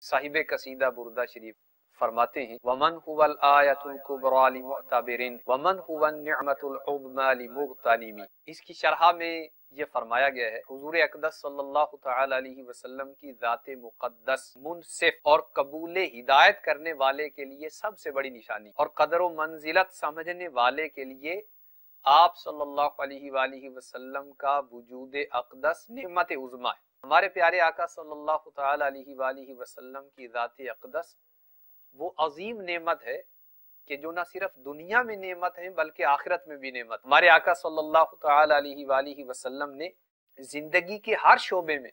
साहिब कसीदा बुर्दा शरीफ फरमाते हैं वमन हुवल आयतुल कुबरा लिमुअतबिरिन वमन हुवन निअमतुल उज़मा लिमुग़तनिमी। इसकी शरह में ये फरमाया गया है हुजूर अक़दस सल्लल्लाहु तआला अलैहि वसल्लम की ज़ात मुक़द्दस मुनसिफ और कबूल हिदायत करने वाले के लिए सबसे बड़ी निशानी और कदर व मंजिलत समझने वाले के लिए आप सल्लल्लाहु अलैहि वसल्लम का वजूद अक़दस नेमत उज़मा है। हमारे प्यारे आका सल्लल्लाहु तआला अलैहि वसल्लम की ज़ात अक़दस वो अजीम नेमत है कि जो ना सिर्फ दुनिया में नेमत है बल्कि आखिरत में भी नेमत। हमारे आका सल्लल्लाहु तआला अलैहि वसल्लम ने जिंदगी के हर शोबे में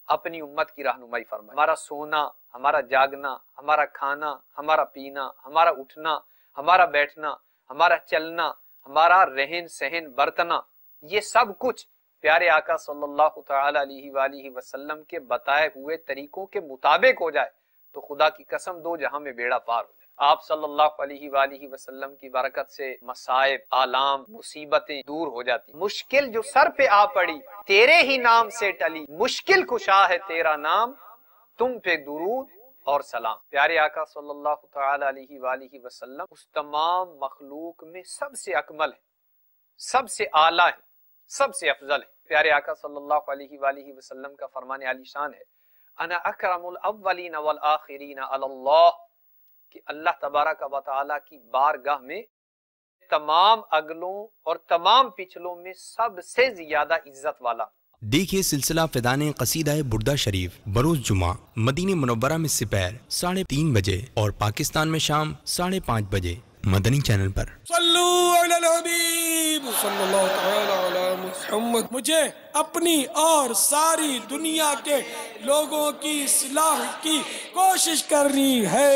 अपनी उम्मत की रहनुमाई फरमाई। हमारा सोना, हमारा जागना, हमारा खाना, हमारा पीना, हमारा उठना, हमारा बैठना, हमारा चलना, हमारा रहन सहन बरतना, ये सब कुछ प्यारे आका सल्लल्लाहु तआला अलैहि वसल्लम के बताए हुए तरीकों के मुताबिक हो जाए तो खुदा की कसम दो जहां में बेड़ा पार हो जाए। आप सल्लल्लाहु अलैहि वसल्लम की बरकत से मसाइब, आलाम, मुसीबतें दूर हो जाती। मुश्किल जो सर पे आ पड़ी तेरे ही नाम से टली, मुश्किल कुशा है तेरा नाम, तुम पे दुरूद और सलाम। प्यारे आका सल्लल्लाहु तआला अलैहि वसल्लम उस तमाम मखलूक में सबसे अकमल है, सबसे आला है, सबसे अफजल है। प्यारे आका सल्लल्लाहु अलैहि वसल्लम का फरमान आलीशान है अना अकरमुल अव्वलीन वल आखिरीन अलल्लाह, कि अल्लाह तबारक व तआला की बारगाह में तमाम अगलों और तमाम पिछलों में सबसे ज्यादा इज्जत वाला। देखिए सिलसिला फ़िदाने क़सीदा बुर्दा शरीफ बरोज़ जुमा मदीने मुनव्वरा में दोपहर 3:30 बजे और पाकिस्तान में शाम 5:30 बजे मदनी चैनल पर। सल्लु अला हबीब सल्लल्लाहु तआला अला मुहम्मद। मुझे अपनी और सारी दुनिया के लोगों की इस्लाह की कोशिश करनी है।